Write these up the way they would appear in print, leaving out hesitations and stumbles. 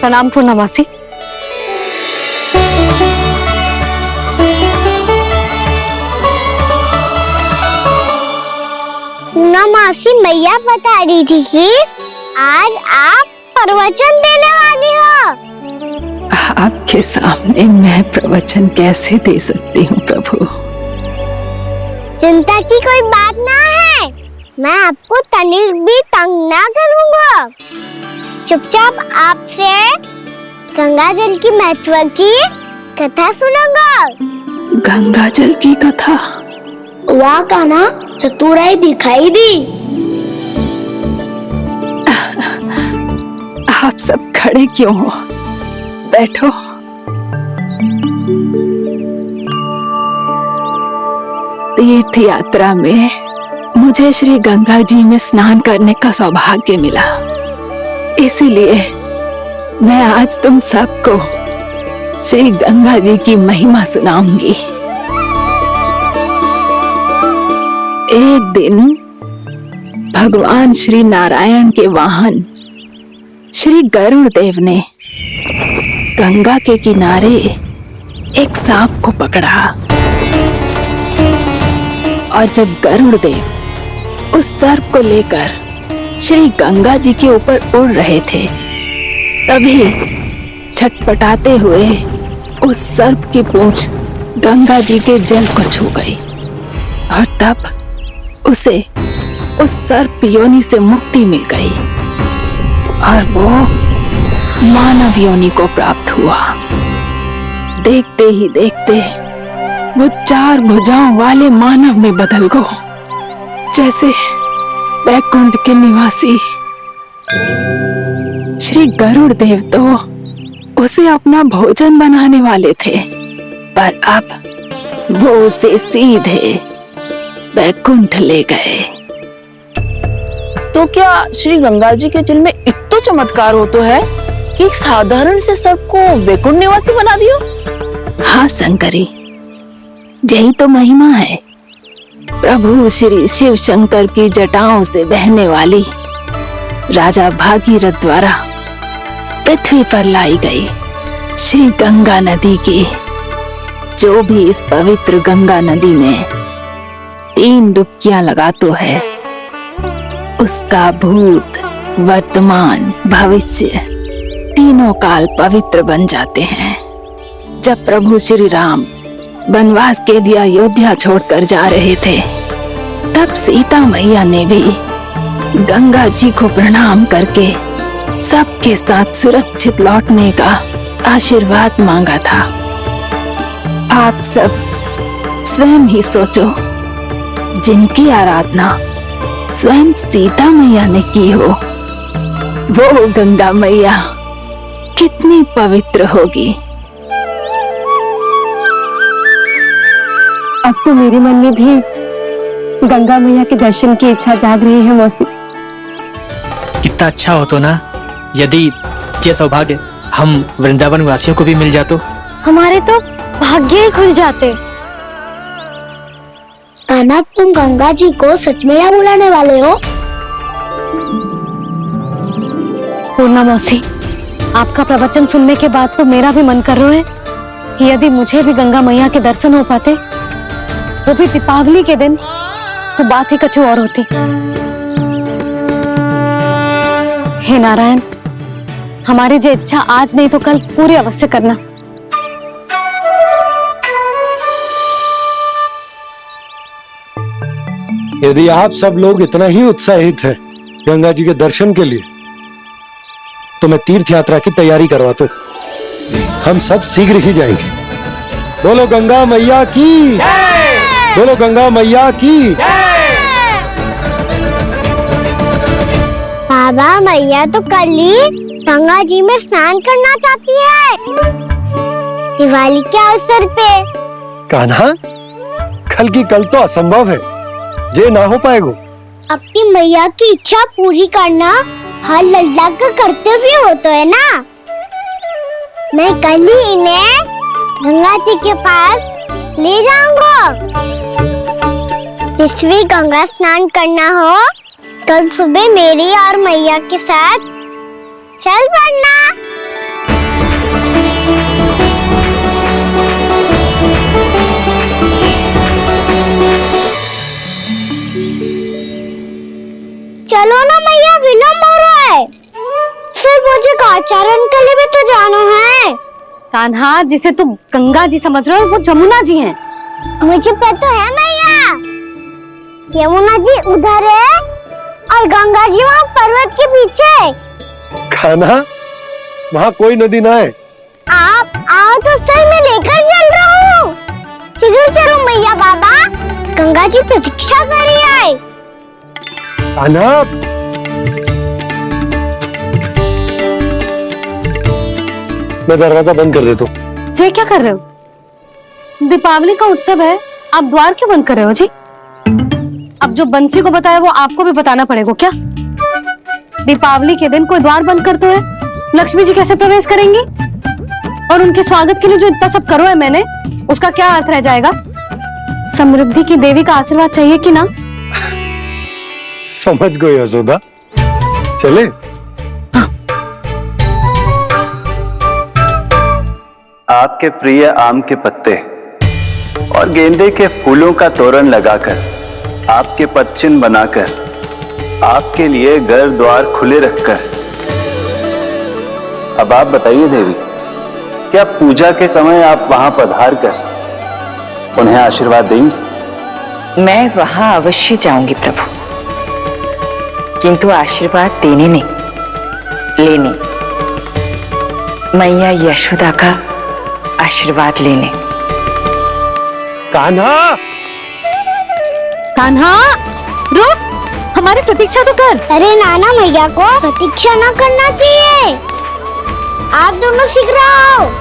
प्रणाम पूर्णा मासी। पूर्णा मासी, मैया बता रही थी कि आज आप प्रवचन देने वाली हो। आपके सामने मैं प्रवचन कैसे दे सकती हूँ प्रभु? चिंता की कोई बात ना है, मैं आपको तनिक भी तंग ना करूँगा। चुपचाप आपसे गंगा जल की महत्व की कथा सुनूंगा। गंगा जल की कथा? वाह कान्हा, चतुराई दिखाई दी। आप सब खड़े क्यों हो? बैठो। तीर्थ यात्रा में मुझे श्री गंगा जी में स्नान करने का सौभाग्य मिला, इसीलिए मैं आज तुम सबको श्री गंगा जी की महिमा सुनाऊंगी। एक दिन भगवान श्री नारायण के वाहन श्री गरुड़ देव ने गंगा के किनारे एक सांप को पकड़ा, और जब गरुड़ देव उस सर्प को लेकर श्री गंगा जी के ऊपर उड़ रहे थे, तभी छटपटाते हुए उस सर्प की पूंछ गंगा जी के जल को छू गई, और तब उसे उस सर्प योनि से मुक्ति मिल गई और वो मानव योनि को प्राप्त हुआ। देखते ही देखते वो 4 भुजाओं वाले मानव में बदल गो, जैसे वैकुंठ के निवासी। श्री गरुड़ देव तो उसे अपना भोजन बनाने वाले थे, पर अब वो उसे सीधे वैकुंठ ले गए। तो क्या श्री गंगा जी के जल में इतना चमत्कार हो तो है कि एक साधारण से सर्प को वैकुंठ निवासी बना दियो? हाँ शंकरी, यही तो महिमा है। प्रभु श्री शिव शंकर की जटाओं से बहने वाली राजा भागीरथ द्वारा पृथ्वी पर लाई गई श्री गंगा नदी की, जो भी इस पवित्र गंगा नदी में 3 डुबकियां लगातो है, उसका भूत, वर्तमान, भविष्य तीनों काल पवित्र बन जाते हैं। जब प्रभु श्री राम वनवास के लिए अयोध्या छोड़कर जा रहे थे, तब सीता मैया ने भी गंगा जी को प्रणाम करके सबके साथ सुरक्षित लौटने का आशीर्वाद मांगा था। आप सब स्वयं ही सोचो, जिनकी आराधना स्वयं सीता मैया ने की हो, वो गंगा मैया कितनी पवित्र होगी। अब तो मेरे मन में भी गंगा मैया के दर्शन की इच्छा जाग रही है मौसी। कितना अच्छा हो तो ना यदि ये सौभाग्य हम वृंदावन वासियों को भी मिल जातो। हमारे तो भाग्य ही खुल जाते। कान्हा, तुम गंगा जी को सच में यहाँ बुलाने वाले हो? पूर्णा मौसी, आपका प्रवचन सुनने के बाद तो मेरा भी मन कर रहा है कि यदि मुझे भी गंगा मैया के दर्शन हो पाते, वो भी दीपावली के दिन, तो बात ही कुछ और होती। हे नारायण, हमारी जो इच्छा आज नहीं तो कल पूरी अवश्य करना। यदि आप सब लोग इतना ही उत्साहित हैं गंगा जी के दर्शन के लिए, तो मैं तीर्थ यात्रा की तैयारी करवाता हूं। हम सब शीघ्र ही जाएंगे। बोलो गंगा मैया की, बोलो गंगा मैया की। बाबा, मैया तो कल ही गंगा जी में स्नान करना चाहती है, दिवाली के अवसर पे। कान्हा, कल की कल तो असंभव है, जे ना हो पाएगा। अपनी मैया की इच्छा पूरी करना हर लल्ला का कर्तव्य होता है ना। मैं कल ही इन्हें गंगा जी के पास ले जाऊंगा। जिस भी गंगा स्नान करना हो, कल सुबह मेरी और मैया के साथ चल पड़ना। कान्हा, जिसे तू गंगा जी समझ रहा है वो जमुना जी हैं। मुझे पता है मैया, यमुना जी उधर है और गंगा जी वहाँ पर्वत के पीछे। कान्हा, वहाँ कोई नदी ना है। आप आओ तो सही, मैं लेकर चल रहा हूँ। शीघ्र चलो मैया बाबा, गंगा जी प्रतीक्षा कर रही है। कान्हा, मैं दरवाजा बंद कर देता हूँ। ये क्या कर रहे हो? दीपावली का उत्सव है, आप द्वार क्यों बंद कर रहे हो जी? अब जो बंसी को बताया वो आपको भी बताना पड़ेगा क्या? दीपावली के दिन कोई द्वार बंद कर तो है, लक्ष्मी जी कैसे प्रवेश करेंगी? और उनके स्वागत के लिए जो इतना सब करो है मैंने, उसका क्या अर्थ रह जाएगा? समृद्धि की देवी का आशीर्वाद चाहिए कि ना? समझ गई यशोदा, चले। आपके प्रिय आम के पत्ते और गेंदे के फूलों का तोरण लगाकर, आपके पदचिन्ह बनाकर, आपके लिए घर द्वार खुले रखकर, अब आप बताइए देवी, क्या पूजा के समय आप वहां पधार कर उन्हें आशीर्वाद देंगी? मैं वहां अवश्य जाऊंगी प्रभु, किंतु आशीर्वाद देने नहीं, लेने, मैया यशोदा का आशीर्वाद लेने। कान्हा, कान्हा, रुक, हमारी प्रतीक्षा तो कर। अरे नाना, मैया को प्रतीक्षा ना करना चाहिए, आप दोनों शीघ्र आओ।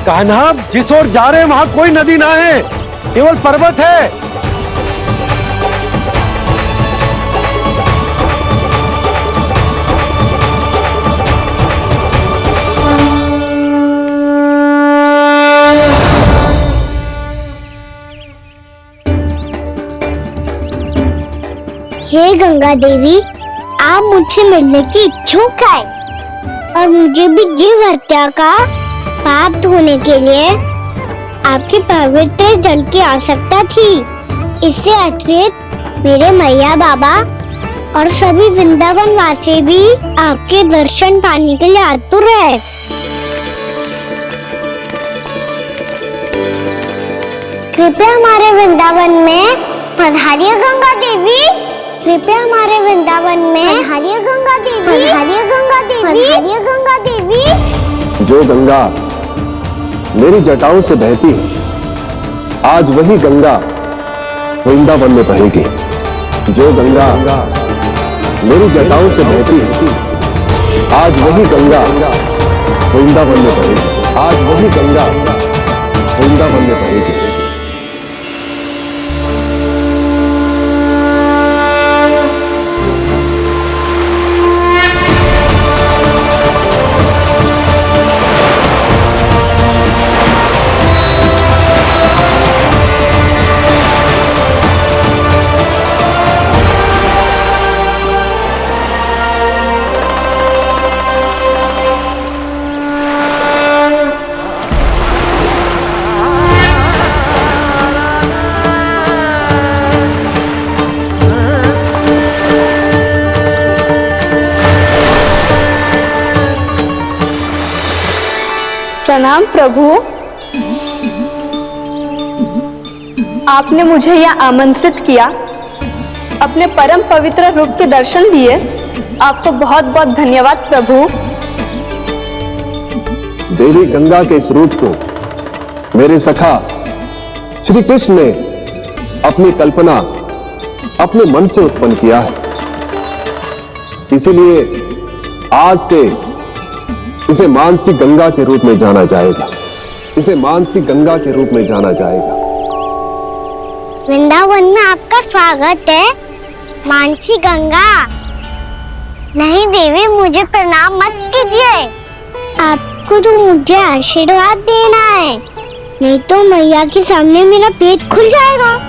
कान्हा, जिस ओर जा रहे हैं वहां कोई नदी ना है, केवल पर्वत है। हे गंगा देवी, आप मुझसे मिलने की इच्छुक है और मुझे भी जीव हत्या का पाप धोने के लिए आपके पवित्र जल की आवश्यकता थी। इससे अतिरिक्त मेरे मैया बाबा और सभी वृंदावन वासी भी आपके दर्शन पाने के लिए आतुर है। कृपया हमारे वृंदावन में पधारिए गंगा देवी, कृपया हमारे वृंदावन में पधारिए गंगा देवी, पधारिए गंगा देवी, पधारिए गंगा देवी। जो गंगा मेरी जटाओं से बहती है, आज वही गंगा वृंदावन में बहेगी। जो गंगा मेरी जटाओं से बहती है, आज वही गंगा वृंदावन में बहेगी। आज वही गंगा वृंदावन में बहेगी। प्रणाम प्रभु, आपने मुझे यह आमंत्रित किया, अपने परम पवित्र रूप के दर्शन दिए, आपको बहुत बहुत धन्यवाद प्रभु। देवी गंगा के इस रूप को मेरे सखा श्री कृष्ण ने अपनी कल्पना अपने मन से उत्पन्न किया है, इसीलिए आज से इसे मानसी गंगा के रूप में जाना जाएगा। इसे मानसी गंगा के रूप में जाना जाएगा। वृंदावन में आपका स्वागत है, मानसी गंगा। नहीं देवी, मुझे प्रणाम मत कीजिए। आपको तो मुझे आशीर्वाद देना है, नहीं तो मैया के सामने मेरा पेट खुल जाएगा।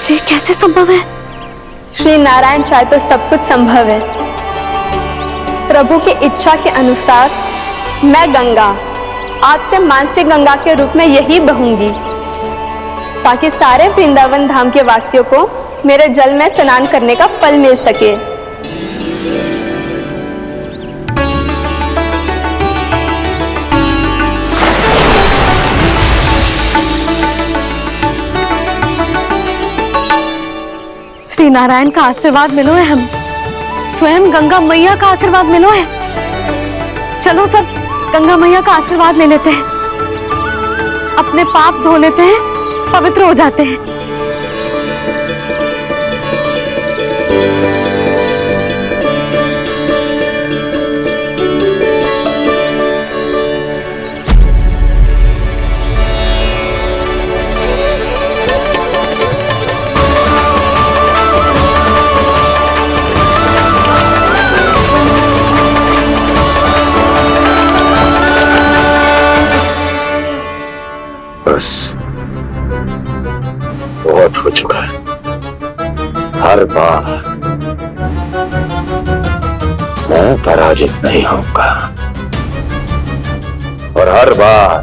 ये कैसे संभव है? श्री नारायण चाहे तो सब कुछ संभव है। प्रभु की इच्छा के अनुसार मैं गंगा आज से मानसी गंगा के रूप में यही बहूंगी, ताकि सारे वृंदावन धाम के वासियों को मेरे जल में स्नान करने का फल मिल सके। श्री नारायण का आशीर्वाद मिलो है, हम स्वयं गंगा मैया का आशीर्वाद मिलो है। चलो सब गंगा मैया का आशीर्वाद ले लेते हैं, अपने पाप धो लेते हैं, पवित्र हो जाते हैं। बस बहुत हो चुका है। हर बार मैं पराजित नहीं होऊंगा और हर बार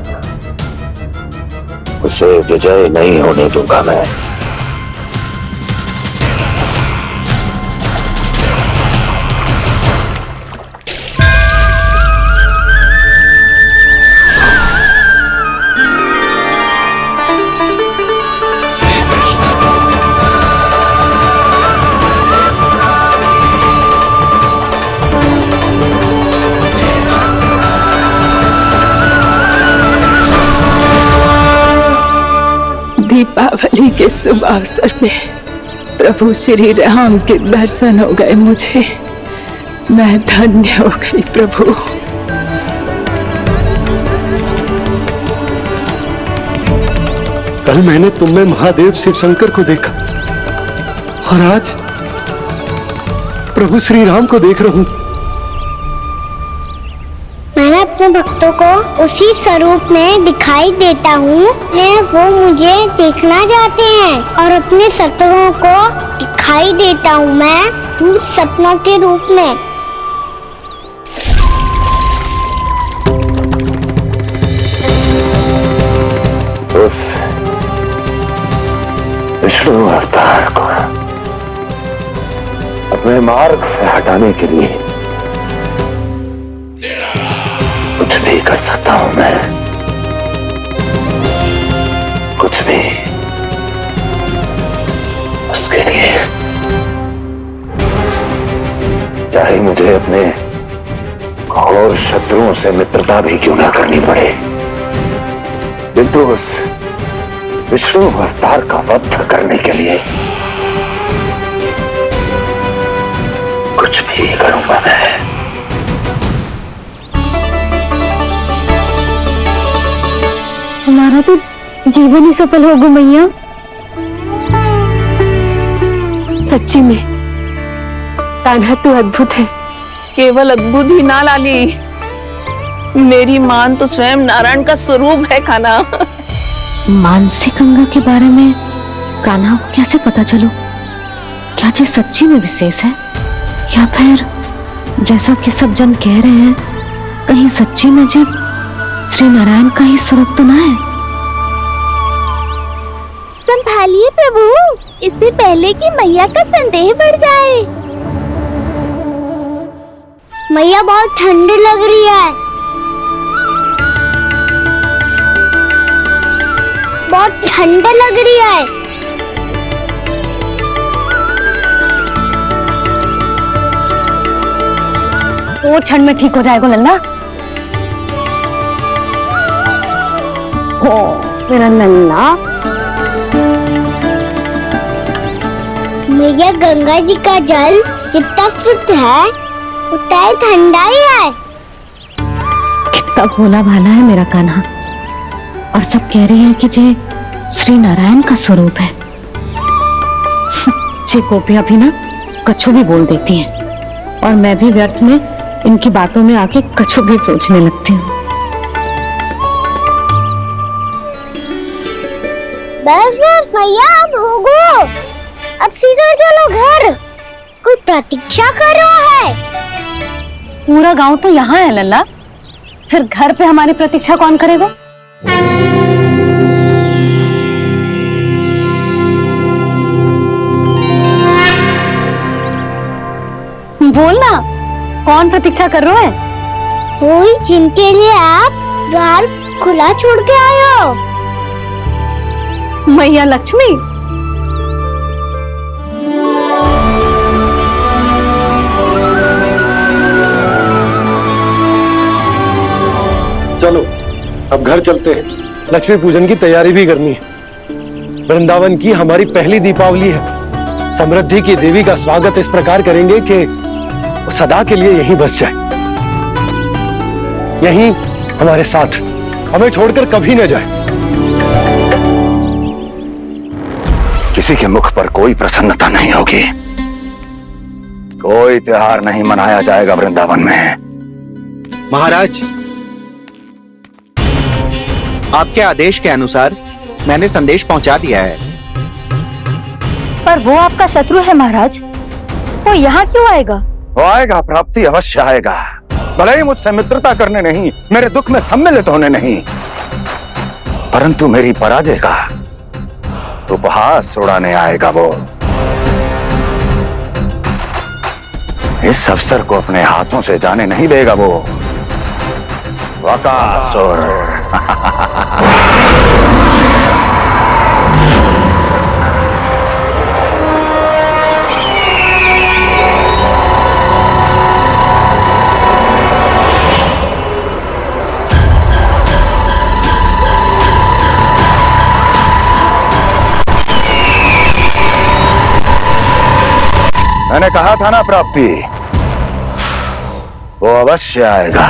उसे विजय नहीं होने दूंगा मैं। दीपावली के शुभ अवसर में प्रभु श्री राम के दर्शन हो गए मुझे। मैं धन्य हो गई प्रभु। कल मैंने तुम में महादेव शिव शंकर को देखा और आज प्रभु श्री राम को देख रहा हूं। मैं अपने भक्तों को उसी स्वरूप में दिखाई देता हूँ, वो मुझे देखना चाहते हैं और अपने शत्रुओं को दिखाई देता हूँ मैं भूत सपनों के रूप में। उस विष्णु अवतार को अपने मार्ग से हटाने के लिए कुछ भी कर सकता हूं मैं, कुछ भी। उसके लिए चाहे मुझे अपने और शत्रुओं से मित्रता भी क्यों ना करनी पड़े, किंतु उस विष्णु अवतार का वध करने के लिए कुछ भी करूंगा मैं। हमारा तो जीवन ही सफल होगा मैया। सच्ची में कान्हा तू अद्भुत है। केवल अद्भुत ही ना लाली, मेरी मान तो स्वयं नारायण का स्वरूप है कान्हा। मानसी गंगा के बारे में कान्हा को कैसे पता चलो? क्या ये सच्ची में विशेष है या फिर जैसा कि सब जन कह रहे हैं, कहीं सच्ची में जब श्री नारायण का ही स्वरूप तो ना है? संभालिए प्रभु, इससे पहले कि मैया का संदेह बढ़ जाए। मैया बहुत ठंडी लग रही है, बहुत ठंडा लग रही है। दो क्षण में ठीक हो जाएगा लल्ला। ओ मेरा लल्ला। मैया गंगा जी का जल जितना शुद्ध है उतना ही ठंडा ही है। कितना भोला भाला है मेरा कान्हा। और सब कह रहे हैं कि ये श्री नारायण का स्वरूप है। ये गोपियां भी ना कछु भी बोल देती हैं और मैं भी व्यर्थ में इनकी बातों में आके कछु भी सोचने लगती हूँ। बस बस मैया अब होगो, अब सीधा चलो घर। कोई प्रतीक्षा कर रहा है। पूरा गांव तो यहाँ है लल्ला, फिर घर पे हमारी प्रतीक्षा कौन करेगा? बोल ना, कौन प्रतीक्षा कर रहे हैं? वही जिनके लिए आप द्वार खुला छोड़ के आए हो। मैया लक्ष्मी। चलो अब घर चलते हैं। लक्ष्मी पूजन की तैयारी भी करनी है। वृंदावन की हमारी पहली दीपावली है। समृद्धि की देवी का स्वागत इस प्रकार करेंगे कि वो सदा के लिए यहीं बस जाए, यहीं हमारे साथ, हमें छोड़कर कभी न जाए। किसी के मुख पर कोई प्रसन्नता नहीं होगी, कोई त्योहार नहीं मनाया जाएगा वृंदावन में। महाराज, आपके आदेश के अनुसार मैंने संदेश पहुंचा दिया है। पर वो आपका शत्रु है महाराज, वो यहाँ क्यों आएगा? वो आएगा, प्राप्ति अवश्य आएगा। भले ही मुझसे मित्रता करने नहीं, मेरे दुख में सम्मिलित होने नहीं, परंतु मेरी पराजय का उपहास उड़ाने आएगा वो। इस अवसर को अपने हाथों से जाने नहीं देगा वो। वकासुर। मैंने कहा था ना प्राप्ति, वो अवश्य आएगा,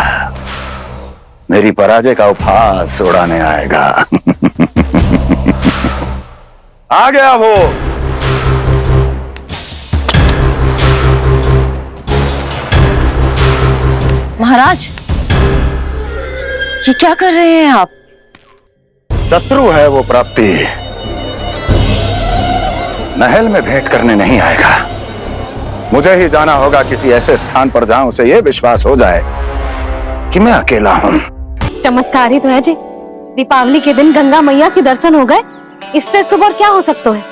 मेरी पराजय का उपहास उड़ाने आएगा। आ गया वो। महाराज, ये क्या कर रहे हैं आप? शत्रु है वो प्राप्ति, महल में भेंट करने नहीं आएगा। मुझे ही जाना होगा किसी ऐसे स्थान पर जहां उसे यह विश्वास हो जाए कि मैं अकेला हूं। चमत्कार ही तो है जी। दीपावली के दिन गंगा मैया के दर्शन हो गए, इससे सुपर क्या हो सकता है?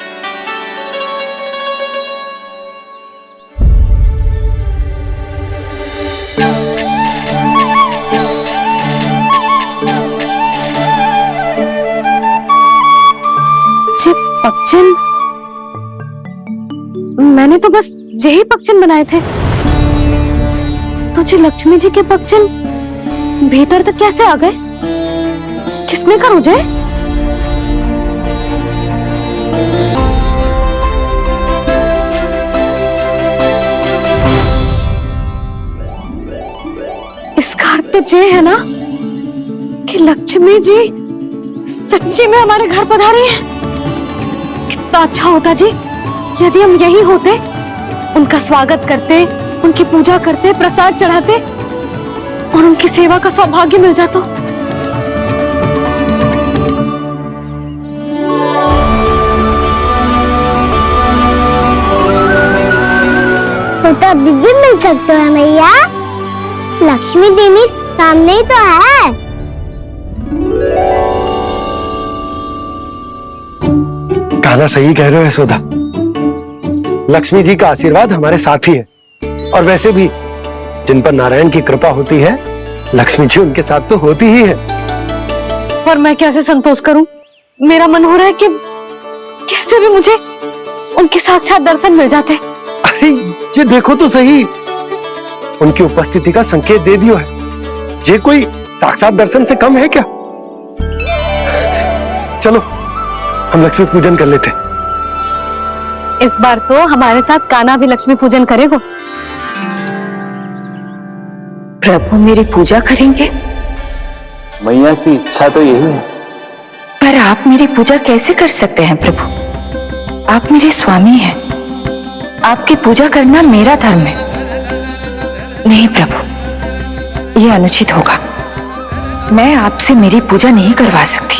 जी पक्षन, मैंने तो बस यही पक्षन बनाए थे, तो जी लक्ष्मी जी के पक्षन भीतर तक कैसे आ गए? किसने कहा मुझे? इसका अर्थ तो ये है ना कि लक्ष्मी जी सच्ची में हमारे घर पधारी है। कितना अच्छा होता जी यदि हम यही होते, उनका स्वागत करते, उनकी पूजा करते, प्रसाद चढ़ाते और उनकी सेवा का सौभाग्य मिल जाता। तो अभी भी मिल सकते हैं मैया, लक्ष्मी देवी सामने ही तो है। कान्हा सही कह रहे हो यशोदा, लक्ष्मी जी का आशीर्वाद हमारे साथ ही है। और वैसे भी जिन पर नारायण की कृपा होती है, लक्ष्मी जी उनके साथ तो होती ही है। पर मैं कैसे संतोष करूं? मेरा मन हो रहा है कि कैसे भी मुझे उनके साक्षात दर्शन मिल जाते। अरे ये देखो तो सही, उनकी उपस्थिति का संकेत दे दियो है। ये कोई साक्षात दर्शन से कम है क्या? चलो हम लक्ष्मी पूजन कर लेते। इस बार तो हमारे साथ कान्हा भी लक्ष्मी पूजन करेगा। प्रभु मेरी पूजा करेंगे? मैया की इच्छा तो यही है। पर आप मेरी पूजा कैसे कर सकते हैं प्रभु? आप मेरे स्वामी हैं। आपकी पूजा करना मेरा धर्म है। नहीं प्रभु, यह अनुचित होगा। मैं आपसे मेरी पूजा नहीं करवा सकती।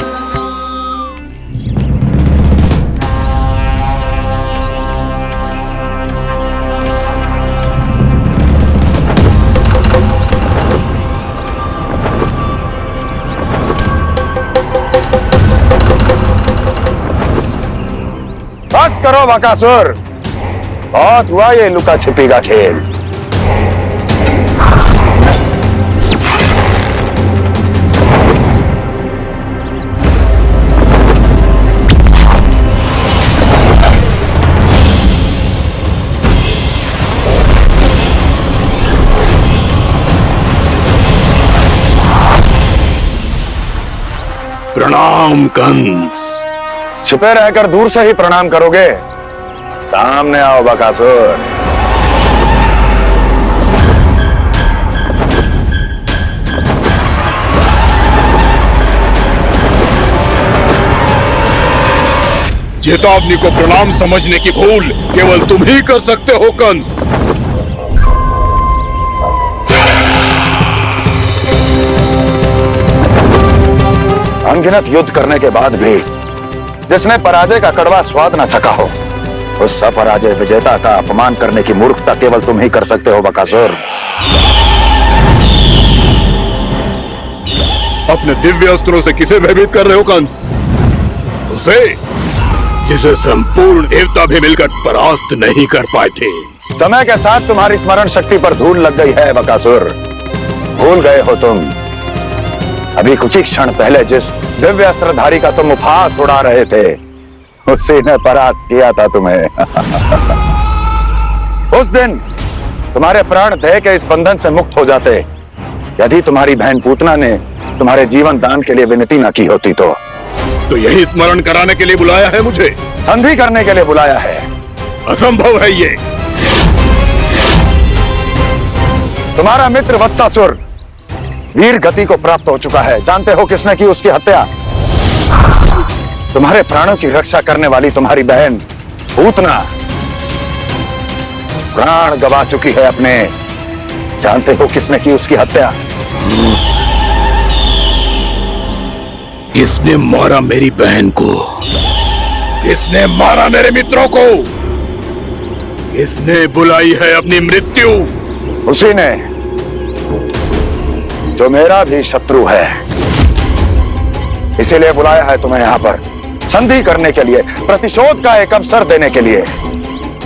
बस करो बकासुर, बहुत हुआ ये लुका छिपी का खेल। प्रणाम कंस। छिपे रहकर दूर से ही प्रणाम करोगे? सामने आओ बकासुर। चेतावनी को प्रणाम समझने की भूल केवल तुम ही कर सकते हो कंस। अनगिनत युद्ध करने के बाद भी जिसने पराजय का कड़वा स्वाद न चखा हो, उस अपराजय विजेता का अपमान करने की मूर्खता केवल तुम ही कर सकते हो बकासुर। अपने दिव्य अस्त्रों से किसे भयभीत कर रहे हो कंस? उसे जिसे संपूर्ण देवता भी मिलकर परास्त नहीं कर पाए थे। समय के साथ तुम्हारी स्मरण शक्ति पर धूल लग गई है बकासुर। भूल गए हो तुम अभी कुछ ही क्षण पहले जिस दिव्य अस्त्रधारी का तुम उपहास उड़ा रहे थे, उसी ने परास्त किया था तुम्हें। उस दिन तुम्हारे प्राण देह के इस बंधन से मुक्त हो जाते यदि तुम्हारी बहन पूतना ने तुम्हारे जीवन दान के लिए विनती न की होती तो यही स्मरण कराने के लिए बुलाया है मुझे? संधि करने के लिए बुलाया है। असंभव है ये। तुम्हारा मित्र वत्सासुर वीर गति को प्राप्त हो चुका है। जानते हो किसने की उसकी हत्या? तुम्हारे प्राणों की रक्षा करने वाली तुम्हारी बहन पूतना प्राण गवा चुकी है अपने। जानते हो किसने की उसकी हत्या? किसने मारा मेरी बहन को? किसने मारा मेरे मित्रों को? किसने बुलाई है अपनी मृत्यु? उसी ने जो मेरा भी शत्रु है। इसीलिए बुलाया है तुम्हें यहाँ पर संधि करने के लिए, प्रतिशोध का एक अवसर देने के लिए।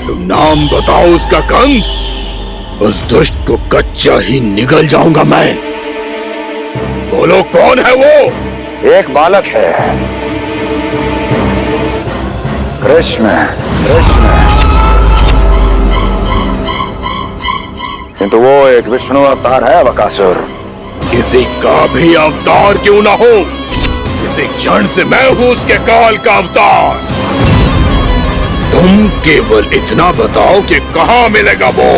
तुम नाम बताओ उसका कंस। उस दुष्ट को कच्चा ही निगल जाऊंगा मैं। बोलो कौन है वो? एक बालक है, कृष्ण। किंतु वो एक विष्णु अवतार है बकासुर। किसी का भी अवतार क्यों ना हो, इसी क्षण से मैं हूं उसके काल का अवतार। तुम केवल इतना बताओ कि कहां मिलेगा वो?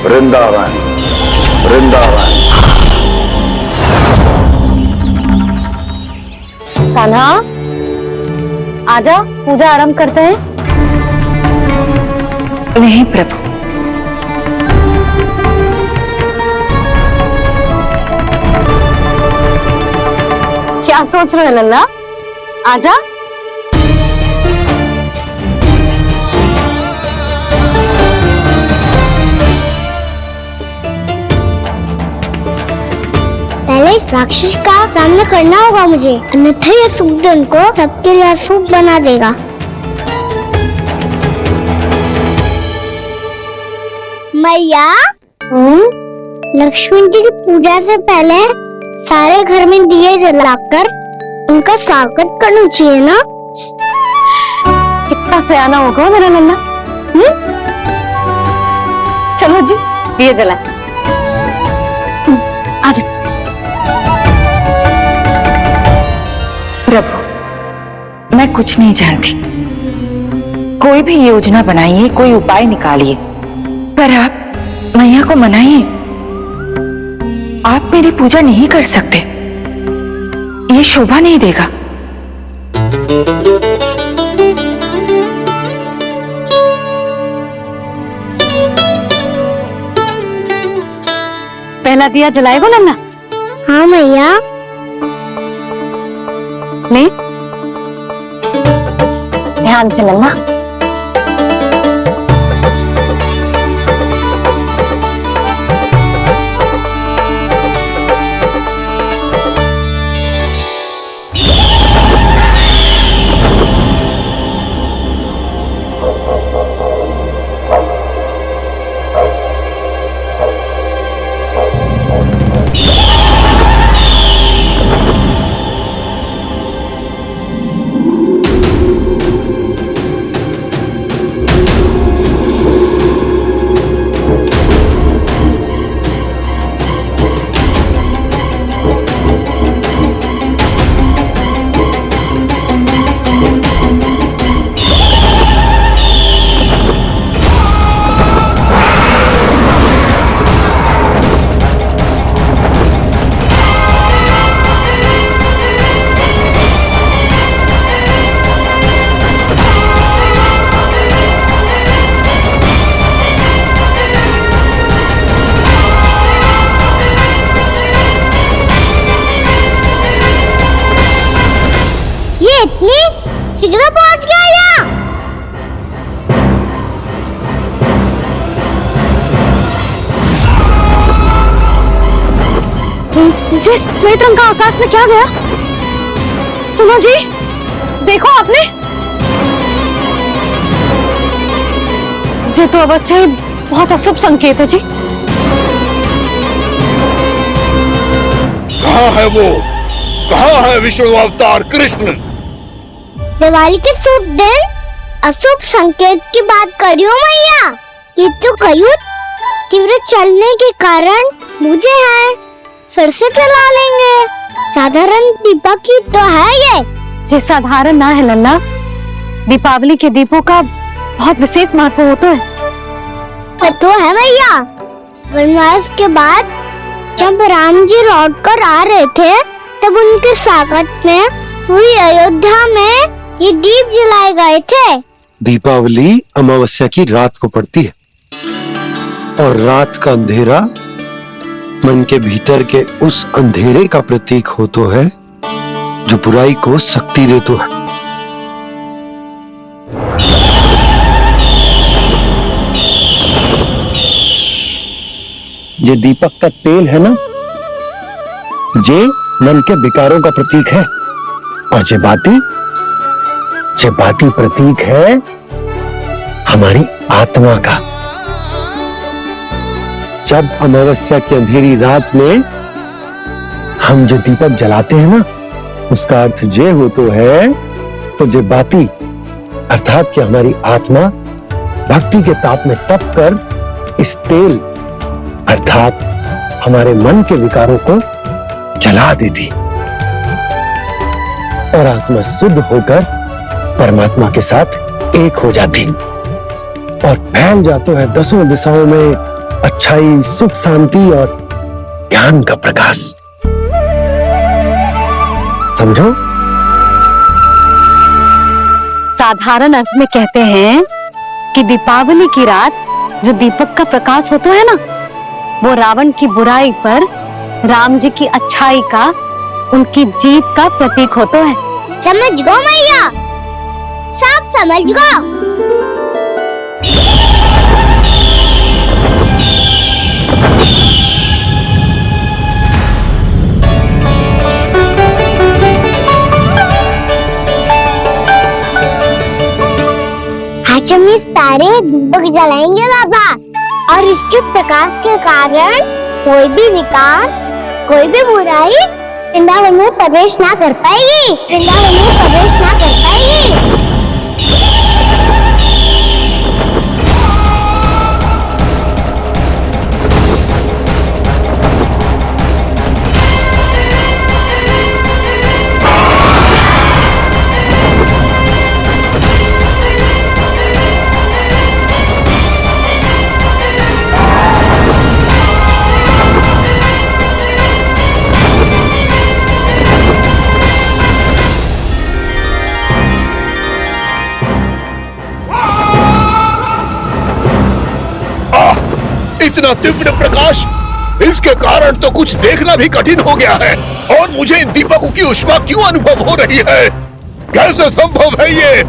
वृंदावन। कान्हा, आजा, पूजा आरंभ करते हैं। नहीं प्रभु, क्या सोच रहे हो लल्ला? आजा। पहले इस राक्षस का सामना करना होगा मुझे, अन्यथा ये सुखदन को सबके लिए अशुभ बना देगा। मैया, लक्ष्मी जी की पूजा से पहले सारे घर में दिए जलाकर उनका स्वागत करना चाहिए ना? कितना सयाना होगा मेरा लल्ला। चलो जी। दिए जलाए। आज प्रभु, मैं कुछ नहीं जानती। कोई भी योजना बनाइए, कोई उपाय निकालिए, पर आप मैया को मनाइए। आप मेरी पूजा नहीं कर सकते, ये शोभा नहीं देगा। पहला दिया जलाए वो लल्ला? हाँ मैया। ले, ध्यान से लल्ला। शीघ्र पहुंच गया यहाँ। जी, श्वेत रंग का आकाश में क्या गया? सुनो जी, देखो आपने। जी तो अवश्य बहुत अशुभ संकेत है जी। कहाँ है वो? कहाँ है विष्णु अवतार कृष्ण? दिवाली के शुभ दिन अशुभ संकेत की बात कर रही हूँ मैया। ये तो कयुत तीव्र चलने के कारण मुझे है, फिर से चला लेंगे। साधारण दीपक ही तो है ये। जी साधारण ना है लल्ला, दीपावली के दीपों का बहुत विशेष महत्व होता है। तो है मैया। वनवास के बाद जब राम जी लौट कर आ रहे थे, तब उनके स्वागत में पूरी अयोध्या में ये दीप जलाए गए थे। दीपावली अमावस्या की रात को पड़ती है और रात का अंधेरा मन के भीतर के उस अंधेरे का प्रतीक हो तो है जो बुराई को शक्ति दे तो है। ये दीपक का तेल है ना, ये मन के विकारों का प्रतीक है, और ये बाती प्रतीक है हमारी आत्मा का। जब अमावस्या की अंधेरी रात में हम जो दीपक जलाते हैं ना, उसका अर्थ ये हो तो है, तो ये बाती अर्थात कि हमारी आत्मा भक्ति के ताप में तप कर इस तेल अर्थात हमारे मन के विकारों को जला देती और आत्मा शुद्ध होकर परमात्मा के साथ एक हो जाती और फैल जाता है दसों दिशाओं में अच्छाई, सुख, शांति और ज्ञान का प्रकाश। समझो? साधारण अर्थ में कहते हैं कि दीपावली की रात जो दीपक का प्रकाश होता है ना, वो रावण की बुराई पर राम जी की अच्छाई का, उनकी जीत का प्रतीक होता है। समझ गो मैया, सब समझ गो। आज हम ये सारे दीपक जलाएंगे बाबा, और इसके प्रकाश के कारण कोई भी विकार, कोई भी बुराई वृंदावन में प्रवेश ना कर पाएगी, वृंदावन में प्रवेश ना कर पाएगी। इतना तीव्र प्रकाश, इसके कारण तो कुछ देखना भी कठिन हो गया है। और मुझे इन दीपकों की ऊष्मा क्यों अनुभव हो रही है? कैसे संभव है ये?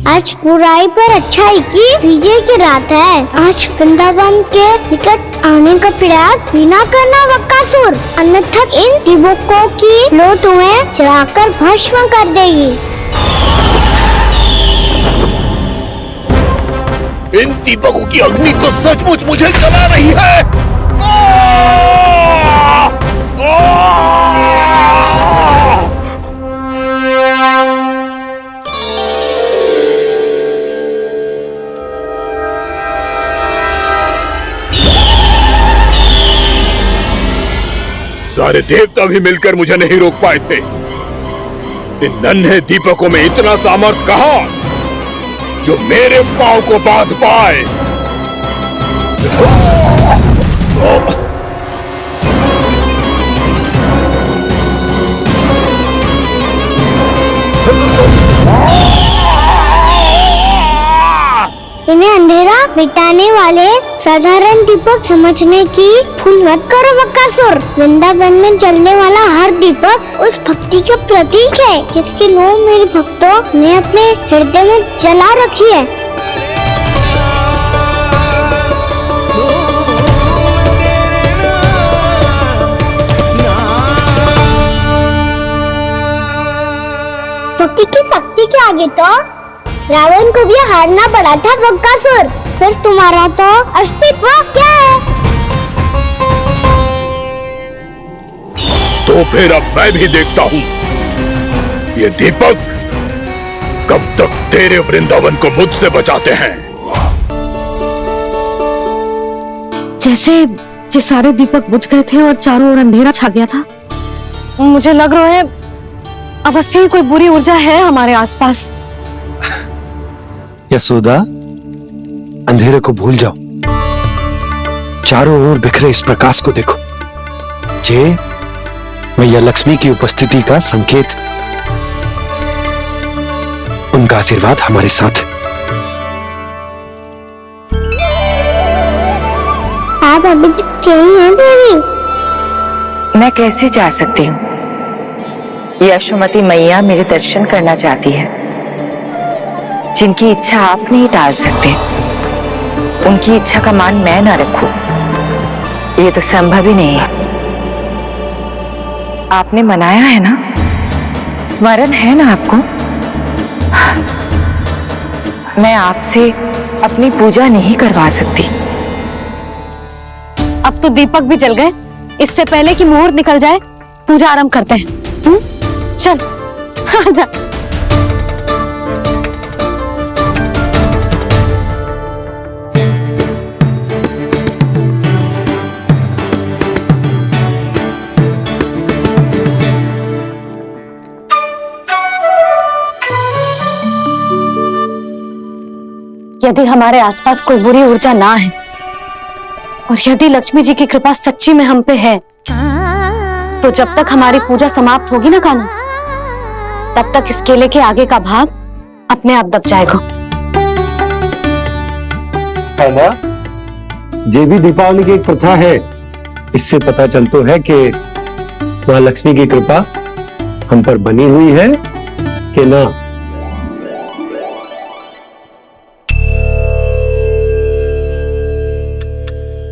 आज बुराई पर अच्छाई की विजय की रात है। आज वृंदावन के निकट आने का प्रयास बिना करना बकासुर, अन्यथा इन दीपकों की लो तुम्हें जलाकर भस्म कर देगी। इन दीपकों की अग्नि तो सचमुच मुझे जला रही है। सारे देवता भी मिलकर मुझे नहीं रोक पाए थे। इन नन्हे दीपकों में इतना सामर्थ कहां जो मेरे पांव को बांध पाए। इन्हें अंधेरा मिटाने वाले साधारण दीपक समझने की भूल मत करो बकासुर। वृंदावन में जलने वाला हर दीपक उस भक्ति का प्रतीक है जिसकी लो मेरे भक्तों ने अपने हृदय में जला रखी है। भक्ति की शक्ति के आगे तो रावण को भी हारना पड़ा था बकासुर। फिर तुम्हारा तो अस्तित्व क्या है? तो फिर अब मैं भी देखता हूँ ये दीपक कब तक तेरे वृंदावन को मुझसे बचाते हैं। जैसे ये सारे दीपक बुझ गए थे और चारों ओर अंधेरा छा गया था, मुझे लग रहा है अवश्य ही कोई बुरी ऊर्जा है हमारे आसपास। यशोदा, अंधेरे को भूल जाओ, चारों ओर बिखरे इस प्रकाश को देखो। ये मैया लक्ष्मी की उपस्थिति का संकेत, उनका आशीर्वाद हमारे साथ। आप अभी तक यही हैं देवी? मैं कैसे जा सकती हूँ? यशोमती मैया मेरे दर्शन करना चाहती है। जिनकी इच्छा आप नहीं टाल सकते, उनकी इच्छा का मान मैं ना रखूं, ये तो संभव ही नहीं है। आपने मनाया है ना, स्मरण है ना आपको? मैं आपसे अपनी पूजा नहीं करवा सकती। अब तो दीपक भी जल गए, इससे पहले कि मुहूर्त निकल जाए पूजा आरंभ करते हैं। चल आजा। यदि हमारे आसपास कोई बुरी ऊर्जा ना है और यदि लक्ष्मी जी की कृपा सच्ची में हम पे है, तो जब तक हमारी पूजा समाप्त होगी ना कान्हा, तब तक इस केले के आगे का भाग अपने आप दब जाएगा। कान्हा, ये भी दीपावली की एक प्रथा है। इससे पता चलता है कि माँ लक्ष्मी की कृपा हम पर बनी हुई है कि ना।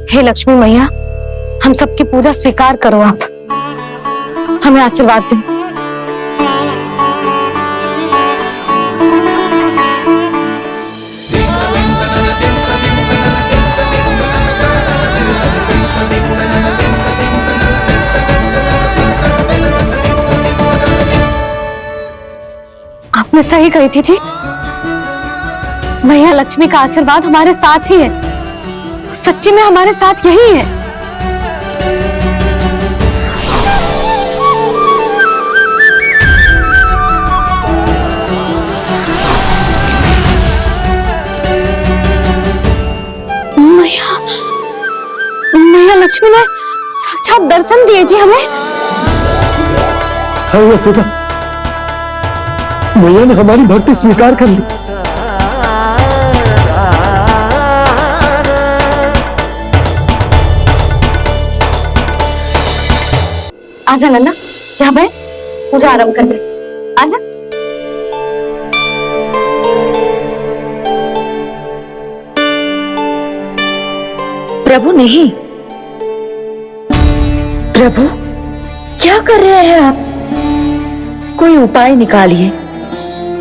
हे लक्ष्मी मैया, हम सबकी पूजा स्वीकार करो, आप हमें आशीर्वाद दो। आपने सही कही थी जी, मैया लक्ष्मी का आशीर्वाद हमारे साथ ही है। सच्ची में हमारे साथ यही है। मैया, मैया लक्ष्मी ने साक्षात दर्शन दिए जी हमें। हाँ यशोदा, मैया ने हमारी भक्ति स्वीकार कर ली। आजा नन्ना, यहाँ बैठ, पूजा आरंभ कर दे। आजा। प्रभु नहीं, प्रभु क्या कर रहे हैं आप? कोई उपाय निकालिए,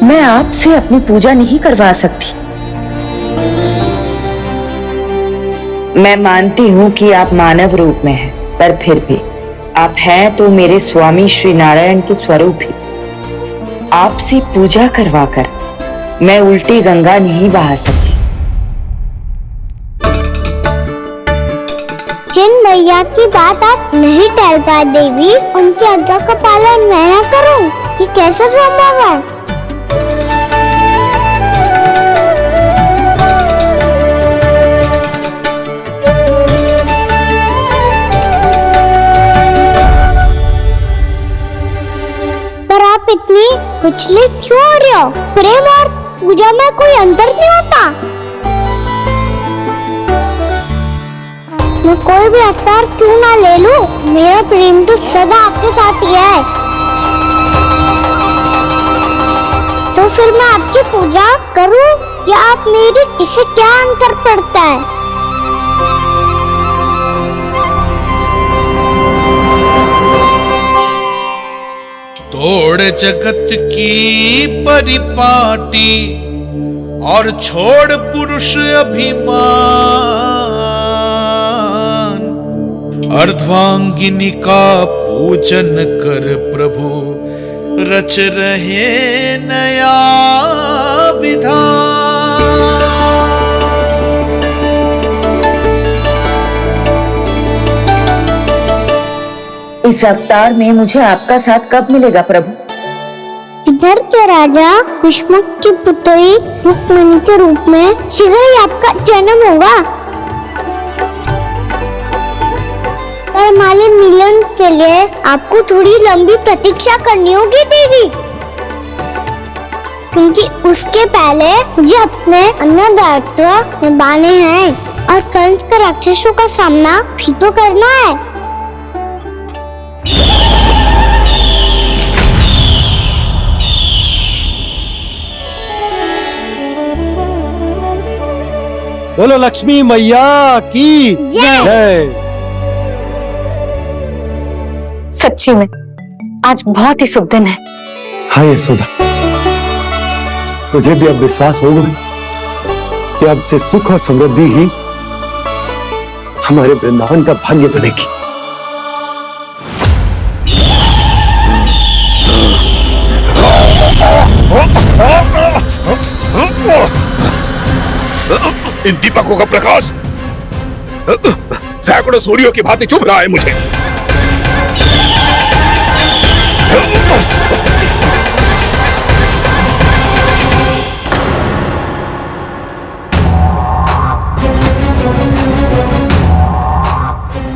मैं आपसे अपनी पूजा नहीं करवा सकती। मैं मानती हूँ कि आप मानव रूप में हैं, पर फिर भी आप हैं तो मेरे स्वामी श्री नारायण के स्वरूप ही। आपसे पूजा करवाकर मैं उल्टी गंगा नहीं बहा सकती। जिन मैया की बात आप नहीं टाल पाए देवी, उनकी आज्ञा का पालन मैं न करूं, ये कैसे संभव है? पर आप इतनी विचलित क्यों हो रहे हो? प्रेम और पूजा में कोई अंतर नहीं होता। मैं कोई भी अवतार क्यों ना ले लूं, मेरा प्रेम तो सदा आपके साथ ही है। तो फिर मैं आपकी पूजा करूं या आप मेरी, इससे क्या अंतर पड़ता है? तोड़ जगत की परिपाटी और छोड़ पुरुष अभिमान, अर्धांगिनी का पूजन कर प्रभु रच रहे नया विधान। इस अवतार में मुझे आपका साथ कब मिलेगा प्रभु? इधर के राजा भीष्मक की पुत्री रुक्मिणी के रूप में शीघ्र ही आपका जन्म होगा। पर माली मिलन के लिए आपको थोड़ी लंबी प्रतीक्षा करनी होगी देवी, क्योंकि उसके पहले मुझे अपने अन्य दायित्व निभाने हैं और कंस के राक्षसों का सामना भी तो करना है। बोलो लक्ष्मी मैया की जय। सच्ची में आज बहुत ही शुभ दिन है। हाँ यशोदा, मुझे भी अब विश्वास हो गया कि अब से सुख और समृद्धि ही हमारे वृंदावन का भाग्य बनेगी। इन दीपकों का प्रकाश सैकड़ों सूर्यों की भांति चुभ रहा है मुझे।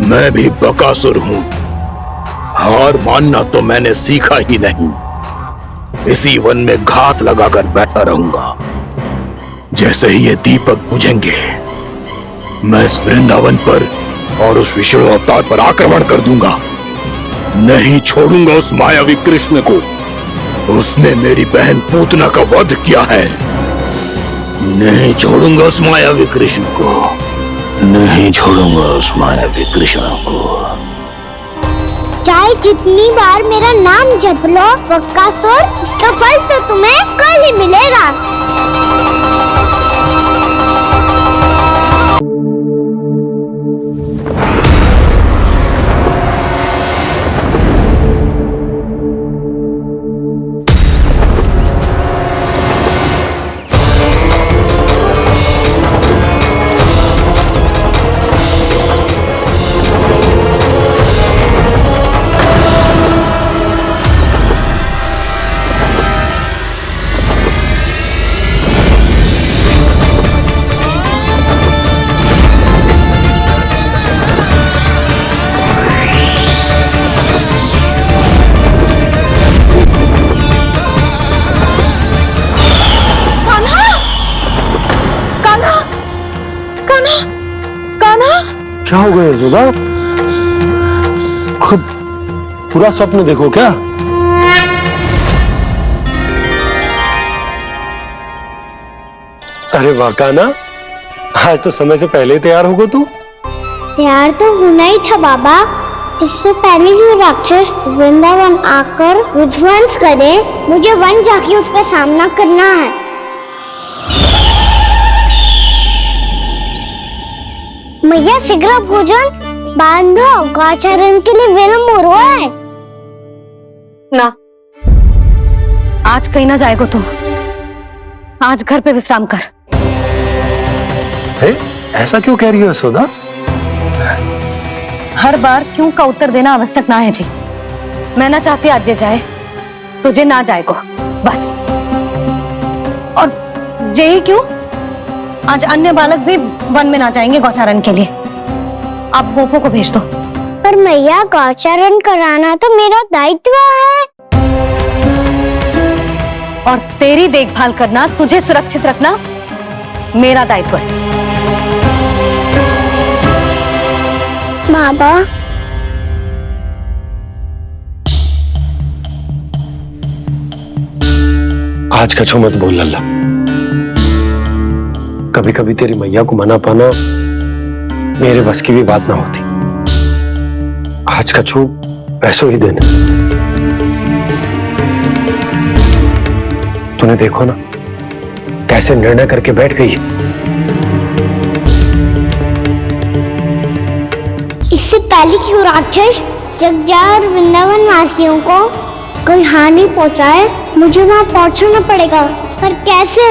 मैं भी बकासुर हूं, हार मानना तो मैंने सीखा ही नहीं। इसी वन में घात लगाकर बैठा रहूंगा। जैसे ही ये दीपक बुझेंगे, मैं इस वृंदावन पर और उस विष्णु अवतार पर आक्रमण कर दूंगा। नहीं छोड़ूंगा उस मायावी कृष्ण को। उसने मेरी बहन पूतना का वध किया है। नहीं छोड़ूंगा उस मायावी कृष्ण को। नहीं छोड़ूंगा उस मायावी कृष्ण को। चाहे जितनी बार मेरा नाम जप लो बकासुर, इसका फल तो तुम्हें कल ही मिलेगा। क्या हो गया यशोदा? पूरा स्वप्न देखो क्या? अरे वाकाना, आज तो समय से पहले तैयार होगा तू। तैयार तो होना ही था बाबा। इससे पहले ही राक्षस वृंदावन आकर विध्वंस करे, मुझे वन जाके उसका सामना करना है। मैया शीघ्र भोजन बांधो, गौचारण के लिए विलंब हो रहा है। ना, आज कहीं ना जाएगा तुम। आज घर पे विश्राम कर। ऐसा क्यों कह रही हो यशोदा? हर बार क्यों का उत्तर देना आवश्यक ना है जी। मैं ना चाहती आज ये जाए, तुझे ना जाएगा बस। और यही क्यों, आज अन्य बालक भी वन में ना जाएंगे गौचारण के लिए। आप गोपो को भेज दो। पर मैया गौचारण कराना तो मेरा दायित्व है। और तेरी देखभाल करना, तुझे सुरक्षित रखना मेरा दायित्व है। बाबा, आज कछु मत बोल लल्ला। कभी कभी तेरी मैया को मना पाना मेरे बस की भी बात ना होती। आज कछु पैसों ही देना। तूने देखो ना कैसे निर्णय करके बैठ गई है। इससे पहले कि वो राक्षस जगजा और वृंदावन वासियों को कोई हानि पहुंचाए, मुझे वहां पहुंचना पड़ेगा। पर कैसे?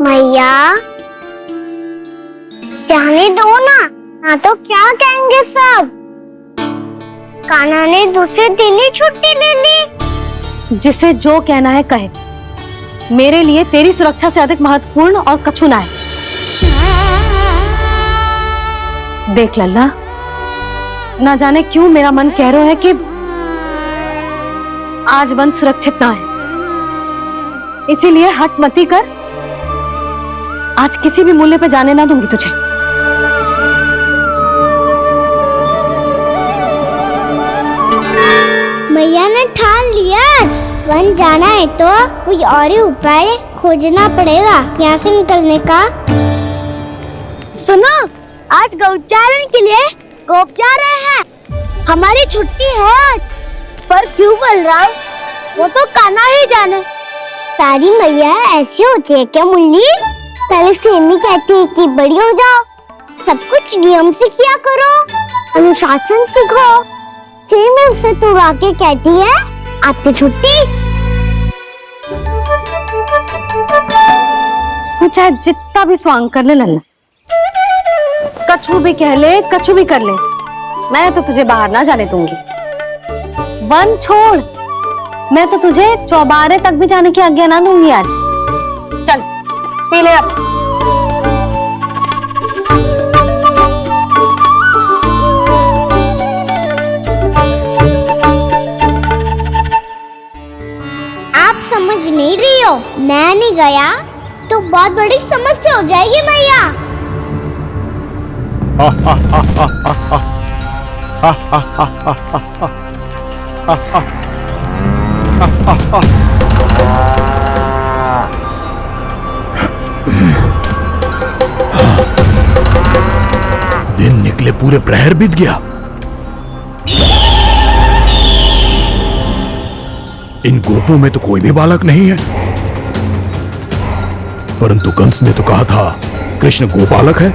मैया, जाने दो ना तो क्या कहेंगे सब। कान्हा ने दूसरे दिन ही छुट्टी ले ली। जिसे जो कहना है कहे, मेरे लिए तेरी सुरक्षा से अधिक महत्वपूर्ण और कछु ना है। देख लल्ला, ना जाने क्यों मेरा मन कह रहा है कि आज वन सुरक्षित ना है, इसीलिए हट मती कर। आज किसी भी मूल्य पे जाने ना दूंगी तुझे। मैया ने ठान लिया, आज वन जाना है तो कोई और ही उपाय खोजना पड़ेगा यहाँ से निकलने का। सुनो, आज गौचारण के लिए गोप जा रहे हैं। हमारी छुट्टी है आज। पर क्यों बलराम, वो तो कान्हा ही जाने। सारी मैया ऐसी होती है क्या मुल्ली? पहले सेमी कहती है कि बड़ी हो जाओ, सब कुछ नियम से किया करो, अनुशासन सीखो। सेमी उसे तुड़ा के कहती है आपकी छुट्टी। तू चाहे जितना भी स्वांग कर ले लल्ला, कछु भी कह ले, कछु भी कर ले, मैं तो तुझे बाहर ना जाने दूंगी। वन छोड़, मैं तो तुझे चौबारे तक भी जाने की आज्ञा ना दूंगी आज। चल पी ले अब। आप समझ नहीं रही हो, मैं नहीं गया तो बहुत बड़ी समस्या हो जाएगी मैया। दिन निकले पूरे प्रहर बीत गया। इन गोपों में तो कोई भी बालक नहीं है, परंतु कंस ने तो कहा था कृष्ण गोपालक है।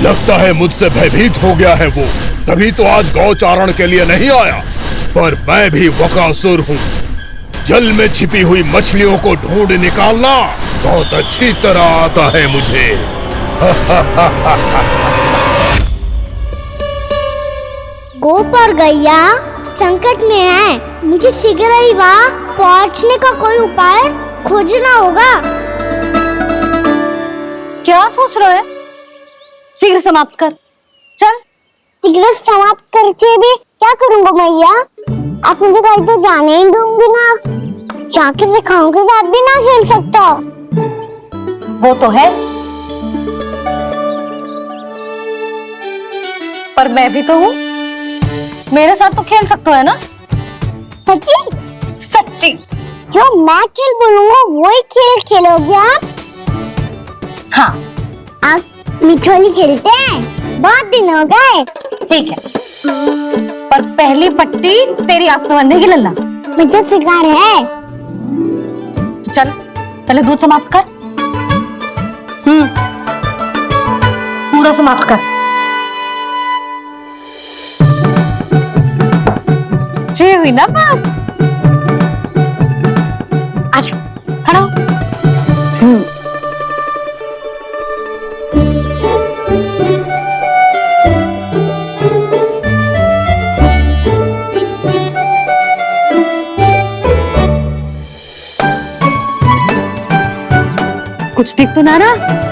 लगता है मुझसे भयभीत हो गया है वो, तभी तो आज गौचारण के लिए नहीं आया। पर मैं भी वकासुर हूँ, जल में छिपी हुई मछलियों को ढूंढ निकालना बहुत अच्छी तरह आता है मुझे। गोप और गैया संकट में है, मुझे शीघ्र ही वहाँ पहुँचने का कोई उपाय खोजना होगा। क्या सोच रहा है? शीघ्र समाप्त कर, चल। शीघ्र समाप्त करके भी क्या करूँगा मैया? आप मुझे कहीं तो जाने ही दूंगी ना। जाके सिखाओं के साथ भी ना खेल सकता हो। वो तो है, पर मैं भी तो हूँ, मेरे साथ तो खेल सकते हो है ना? सच्ची? सच्ची। जो मैं खेल बोलूंगा वही खेल खेलोगे आप? हाँ। आप मिठोली खेलते हैं? बहुत दिन हो गए। ठीक है, पर पहली पट्टी तेरी आंख में बनने की लल्ला। मुझे शिकार है। चल पहले दूध समाप्त कर। पूरा समाप्त कर। जी हुई ना बात? आजा खड़ा हो। कुछ दिख तो ना रहा?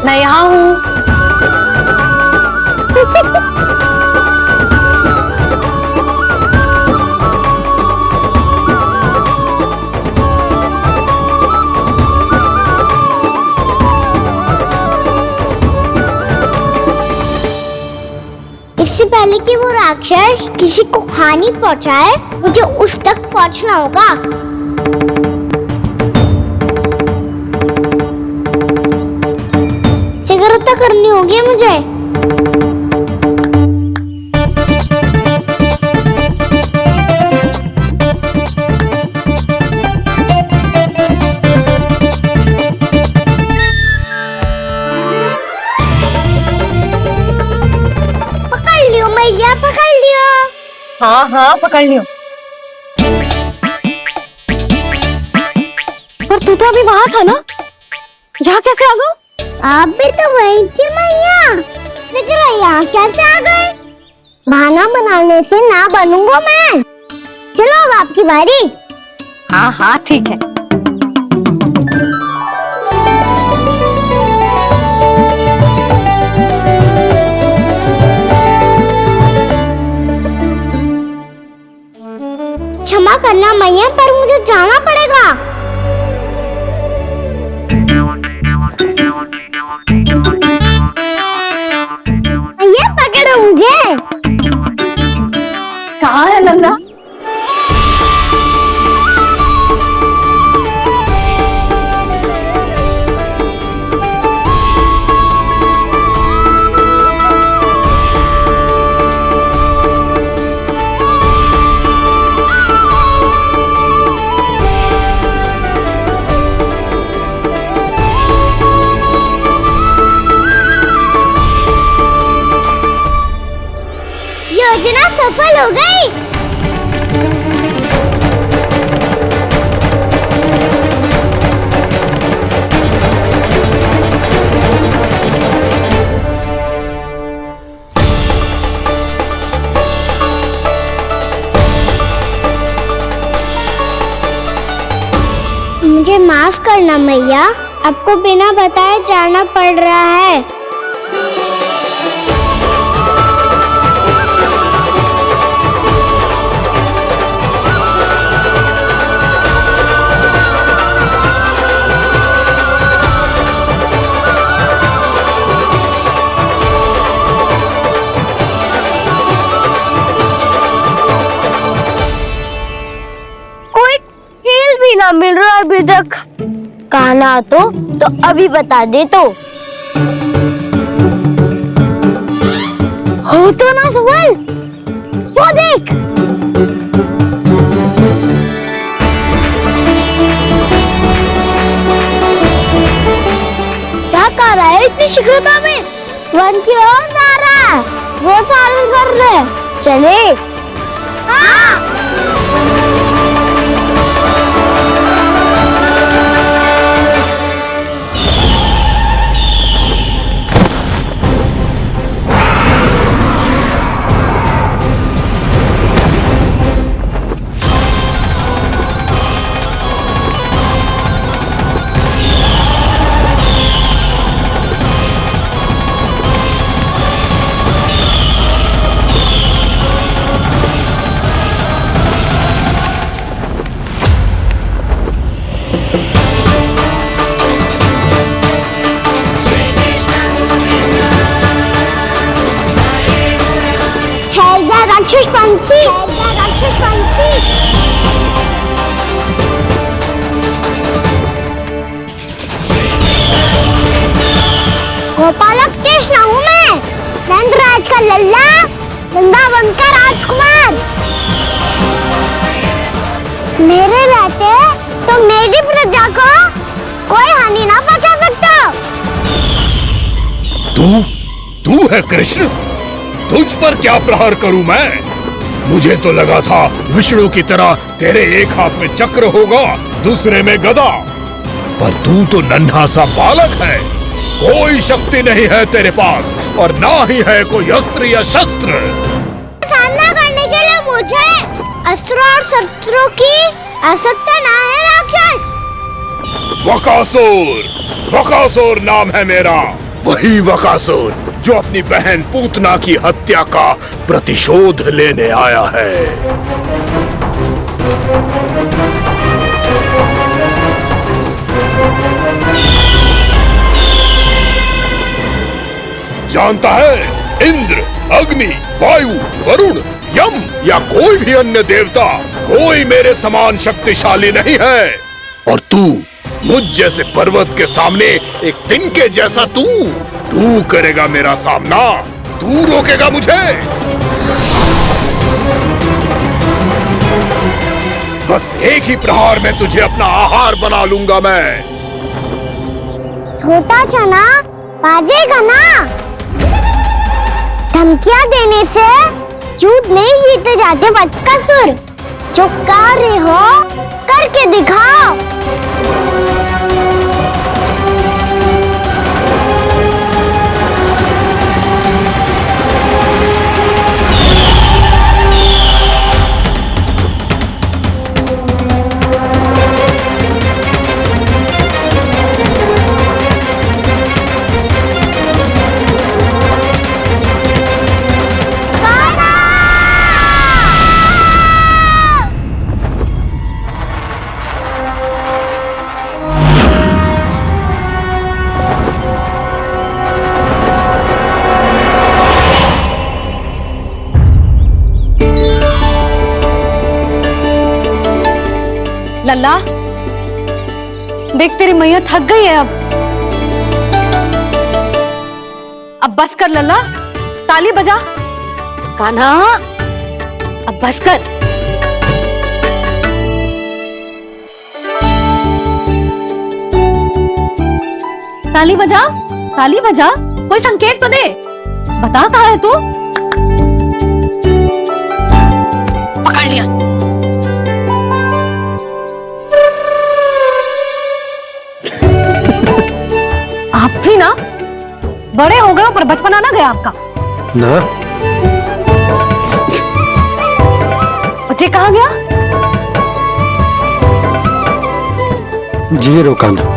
मैं यहाँ हूँ। इससे पहले कि वो राक्षस किसी को हानि पहुंचाए, मुझे उस तक पहुंचना होगा। सिगरेट करनी होगी मुझे। पकड़ लियो मैया, पकड़ लियो। हाँ हाँ पकड़ लियो। पर तू तो अभी वहां था ना, यहाँ कैसे आ गया? आप भी तो वही थी मैया। सिकरा यहाँ कैसे आ गए? बहाना बनाने से ना बनूंगा मैं। चलो अब आपकी बारी। हाँ हाँ ठीक है। क्षमा करना मैया, पर मुझे जाना पड़ेगा। मैया पकड़ो मुझे। कहाँ है लल्ला? योजना सफल हो गई। मुझे माफ करना मैया, आपको बिना बताए जाना पड़ रहा है। रख। कहना तो अभी बता दे तो। हो तो ना सुबल, वो देख। क्या कर रहा है इतनी शीघ्रता में? वन की ओर जा रहा है, वो सारे कर रहे। चले। हाँ। राक्षस पंछी, राक्षस पंछी। गोपालक कृष्ण हूँ मैं, नंदराज का लल्ला, वृंदावन का राजकुमार। मेरे रहते तो मेरी प्रजा को कोई हानि ना पहुंचा सकता। तू है कृष्ण? तुझ पर क्या प्रहार करूं मैं? मुझे तो लगा था विष्णु की तरह तेरे एक हाथ में चक्र होगा, दूसरे में गदा, पर तू तो नन्हा सा बालक है। कोई शक्ति नहीं है तेरे पास और ना ही है कोई अस्त्र या शस्त्र। सामना करने के लिए मुझे अस्त्रों और शस्त्रों की आवश्यकता ना है राक्षस। वकासुर, वकासुर नाम है मेरा, वही वकासुर जो अपनी बहन पूतना की हत्या का प्रतिशोध लेने आया है। जानता है, इंद्र, अग्नि, वायु, वरुण, यम या कोई भी अन्य देवता, कोई मेरे समान शक्तिशाली नहीं है। और तू, मुझ जैसे पर्वत के सामने एक तिनके जैसा तू करेगा मेरा सामना? तू रोकेगा मुझे? बस एक ही प्रहार में तुझे अपना आहार बना लूंगा मैं। छोटा चना बाजेगा ना। धमकियां देने से युद्ध नहीं जीते जाते बदकसूर। जो कार्य हो करके दिखाओ। लल्ला, देख तेरी मैया थक गई है अब बस कर लल्ला, ताली बजा। कान्हा, अब बस कर। ताली बजा, ताली बजा, कोई संकेत तो दे। बता कहाँ है तू? पकड़ लिया। आप भी ना बड़े हो गए हो, पर बचपना ना गया आपका ना। बच्चे कहाँ गया? जी रोकाना।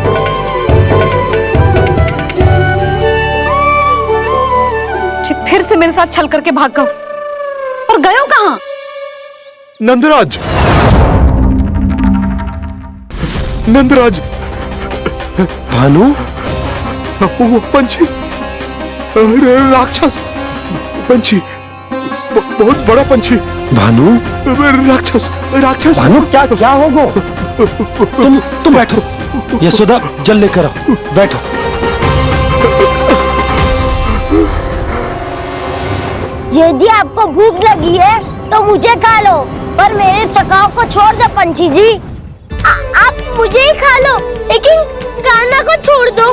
फिर से मेरे साथ छल करके भाग गए, और गए हो कहाँ? नंदराज, नंदराज। भानु, वो पंछी, राक्षस पंछी, बहुत बड़ा पंछी। भानु, राक्षस, राक्षस। भानु, क्या होगा? तुम बैठो, यशोदा जल लेकर आओ, बैठो। यदि आपको भूख लगी है तो मुझे खा लो, पर मेरे सखाओं को छोड़ दो पंछी जी। आप मुझे ही खा लो, लेकिन कान्हा को छोड़ दो।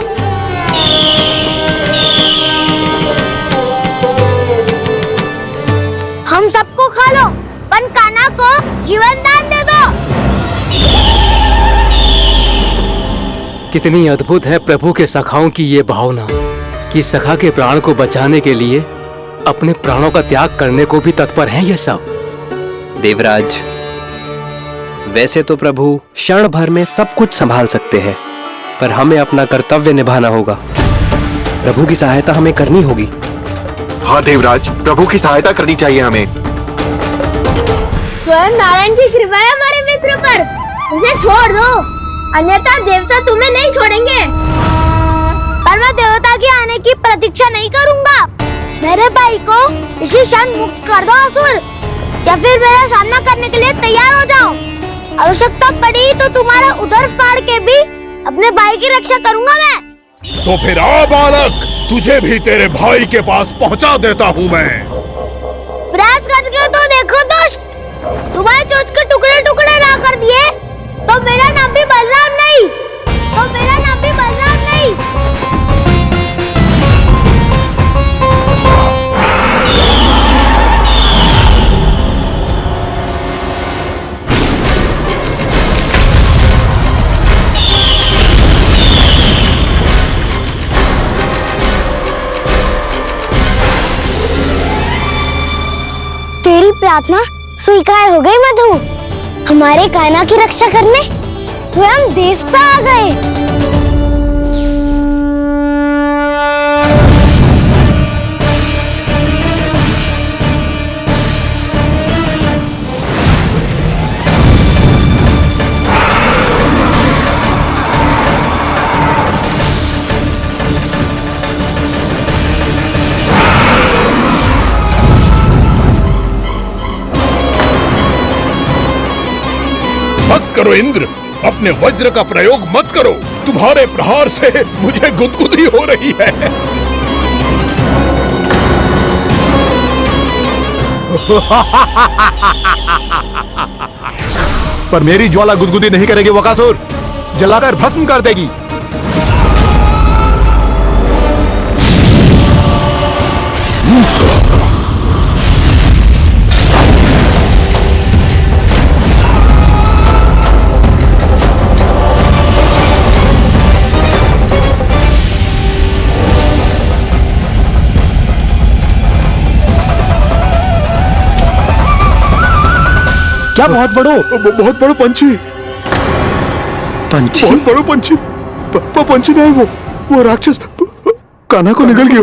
हम सबको खा लो, पर कान्हा को जीवन दान दे दो। कितनी अद्भुत है प्रभु के सखाओं की ये भावना कि सखा के प्राण को बचाने के लिए अपने प्राणों का त्याग करने को भी तत्पर हैं ये सब। देवराज, वैसे तो प्रभु क्षण भर में सब कुछ संभाल सकते हैं, पर हमें अपना कर्तव्य निभाना होगा। प्रभु की सहायता हमें करनी होगी। हाँ देवराज, प्रभु की सहायता करनी चाहिए हमें। स्वयं नारायण की कृपा है हमारे मित्र पर, उसे छोड़ दो, अन्यथा देवता तुम्हें नहीं छोड़ेंगे। पर मैं देवता के आने की प्रतीक्षा नहीं करूंगा। मेरे भाई को इसी क्षण मुक्त कर दो असुर, या फिर मेरा सामना करने के लिए तैयार हो जाओ। आवश्यकता पड़ी तो तुम्हारा उदर फाड़ के भी अपने भाई की रक्षा करूंगा मैं। तो फिर आ बालक, तुझे भी तेरे भाई के पास पहुंचा देता हूँ मैं। प्रयास करके तो देखो दोस्त, तुम्हारे चोंच के टुकड़े टुकड़े ना कर दिए तो मेरा नाम भी बलराम नहीं, तो मेरा नाम भी बलराम नहीं। तेरी प्रार्थना स्वीकार हो गई मधु। हमारे कान्हा की रक्षा करने स्वयं देवता आ गए। बस करो इंद्र, अपने वज्र का प्रयोग मत करो। तुम्हारे प्रहार से मुझे गुदगुदी हो रही है। पर मेरी ज्वाला गुदगुदी नहीं करेगी वकासुर, जलाकर भस्म कर देगी। क्या बहुत बड़ो पंछी, बहुत बड़ो पंछी, पंछी नहीं वो राक्षस कान्हा को निगल गया।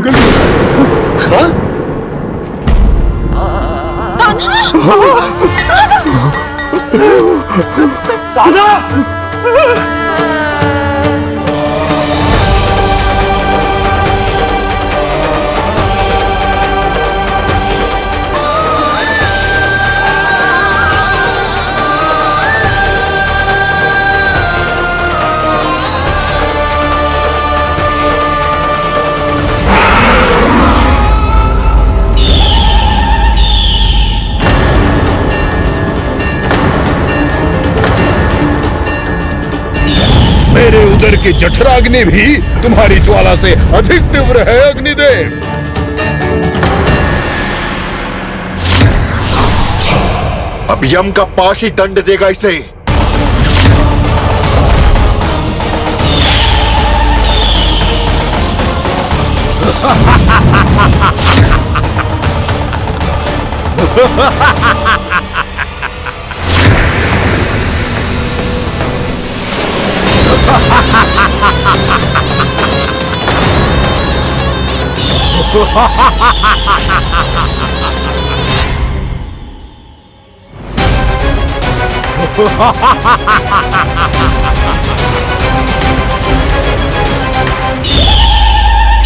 मेरे उदर की जठराग्नि भी तुम्हारी ज्वाला से अधिक तीव्र है अग्निदेव। अब यम का पाश ही दंड देगा इसे।